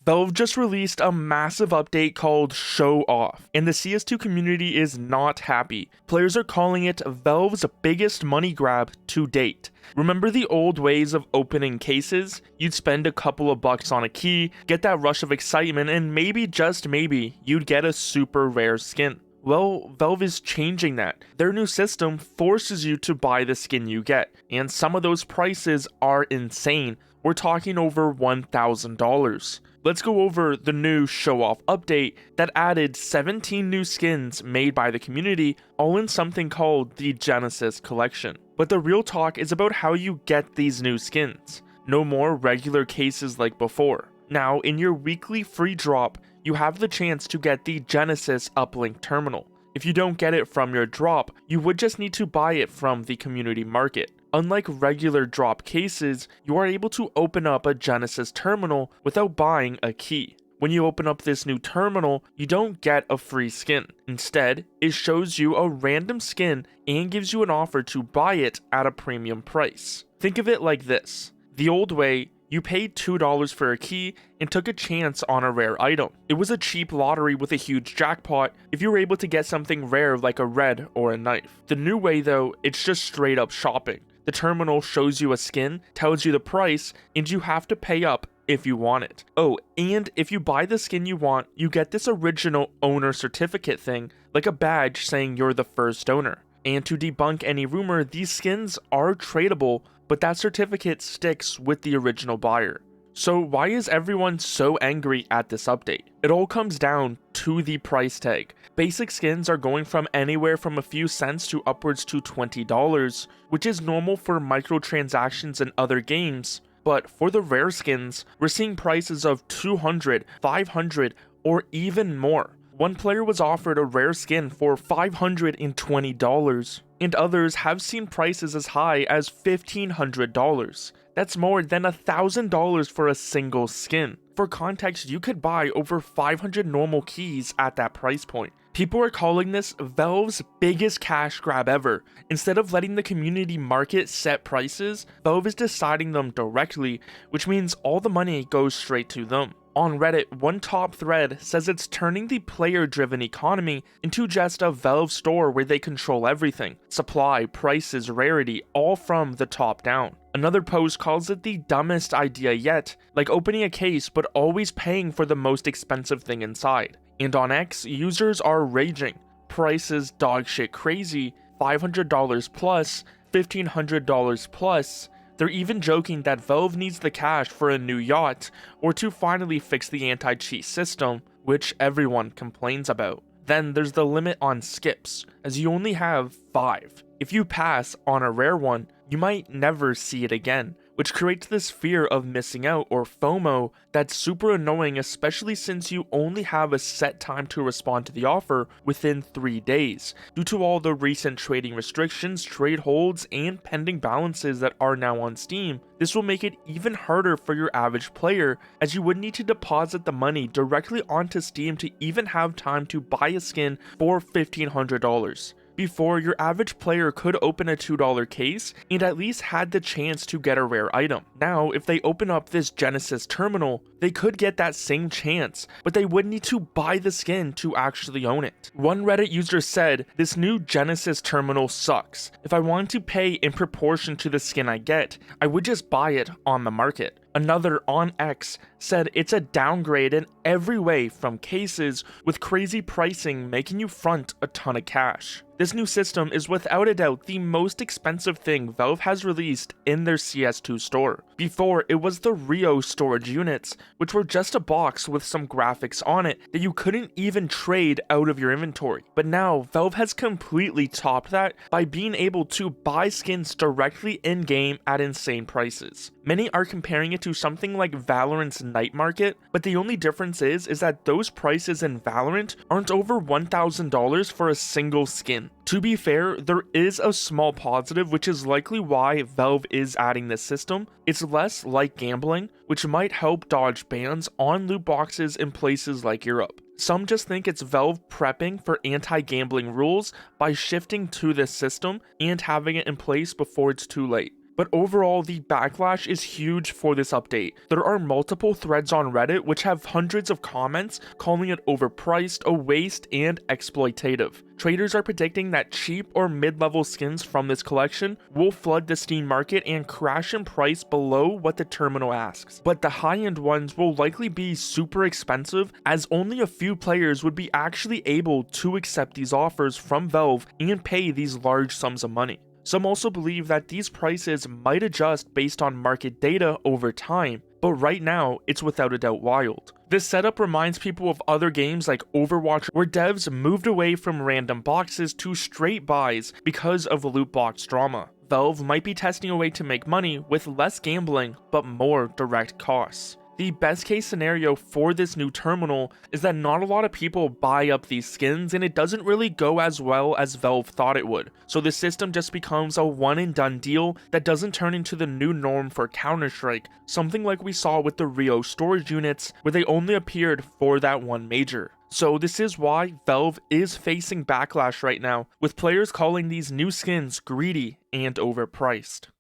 Valve just released a massive update called Show Off, and the CS2 community is not happy. Players are calling it Valve's biggest money grab to date. Remember the old ways of opening cases? You'd spend a couple of bucks on a key, get that rush of excitement, and maybe, just maybe, you'd get a super rare skin. Well, Valve is changing that. Their new system forces you to buy the skin you get, and some of those prices are insane. We're talking over $1,000. Let's go over the new Show Off update that added 17 new skins made by the community, all in something called the Genesis Collection. But the real talk is about how you get these new skins. No more regular cases like before. Now, in your weekly free drop, you have the chance to get the Genesis Uplink Terminal. If you don't get it from your drop, you would just need to buy it from the community market. Unlike regular drop cases, you are able to open up a Genesis terminal without buying a key. When you open up this new terminal, you don't get a free skin. Instead, it shows you a random skin and gives you an offer to buy it at a premium price. Think of it like this. The old way, you paid $2 for a key and took a chance on a rare item. It was a cheap lottery with a huge jackpot if you were able to get something rare like a red or a knife. The new way though, it's just straight up shopping. The terminal shows you a skin, tells you the price, and you have to pay up if you want it. Oh, and if you buy the skin you want, you get this original owner certificate thing, like a badge saying you're the first owner. And to debunk any rumor, these skins are tradable, but that certificate sticks with the original buyer. So why is everyone so angry at this update? It all comes down to the price tag. Basic skins are going from anywhere from a few cents to upwards to $20, which is normal for microtransactions in other games, but for the rare skins, we're seeing prices of $200, $500, or even more. One player was offered a rare skin for $520, and others have seen prices as high as $1,500. That's more than $1,000 for a single skin. For context, you could buy over 500 normal keys at that price point. People are calling this Valve's biggest cash grab ever. Instead of letting the community market set prices, Valve is deciding them directly, which means all the money goes straight to them. On Reddit, one top thread says it's turning the player-driven economy into just a Valve store where they control everything. Supply, prices, rarity, all from the top down. Another post calls it the dumbest idea yet, like opening a case but always paying for the most expensive thing inside. And on X, users are raging. Prices dogshit crazy, $500 plus, $1,500 plus. They're even joking that Valve needs the cash for a new yacht or to finally fix the anti-cheat system, which everyone complains about. Then there's the limit on skips, as you only have 5. If you pass on a rare one, you might never see it again, which creates this fear of missing out or FOMO that's super annoying, especially since you only have a set time to respond to the offer within 3 days. Due to all the recent trading restrictions, trade holds, and pending balances that are now on Steam, this will make it even harder for your average player, as you would need to deposit the money directly onto Steam to even have time to buy a skin for $1,500. Before, your average player could open a $2 case and at least had the chance to get a rare item. Now, if they open up this Genesis terminal, they could get that same chance, but they would need to buy the skin to actually own it. One Reddit user said, "This new Genesis terminal sucks. If I want to pay in proportion to the skin I get, I would just buy it on the market." Another on X said it's a downgrade in every way from cases with crazy pricing making you front a ton of cash. This new system is without a doubt the most expensive thing Valve has released in their CS2 store. Before, it was the Rio storage units, which were just a box with some graphics on it that you couldn't even trade out of your inventory. But now, Valve has completely topped that by being able to buy skins directly in-game at insane prices. Many are comparing it to something like Valorant's Night Market, but the only difference is that those prices in Valorant aren't over $1,000 for a single skin. To be fair, there is a small positive, which is likely why Valve is adding this system. It's less like gambling, which might help dodge bans on loot boxes in places like Europe. Some just think it's Valve prepping for anti-gambling rules by shifting to this system and having it in place before it's too late. But overall, the backlash is huge for this update. There are multiple threads on Reddit which have hundreds of comments calling it overpriced, a waste, and exploitative. Traders are predicting that cheap or mid-level skins from this collection will flood the Steam market and crash in price below what the terminal asks. But the high-end ones will likely be super expensive, as only a few players would be actually able to accept these offers from Valve and pay these large sums of money. Some also believe that these prices might adjust based on market data over time, but right now, it's without a doubt wild. This setup reminds people of other games like Overwatch, where devs moved away from random boxes to straight buys because of loot box drama. Valve might be testing a way to make money with less gambling, but more direct costs. The best case scenario for this new terminal is that not a lot of people buy up these skins and it doesn't really go as well as Valve thought it would. So the system just becomes a one and done deal that doesn't turn into the new norm for Counter-Strike, something like we saw with the Rio storage units where they only appeared for that one major. So this is why Valve is facing backlash right now, with players calling these new skins greedy and overpriced.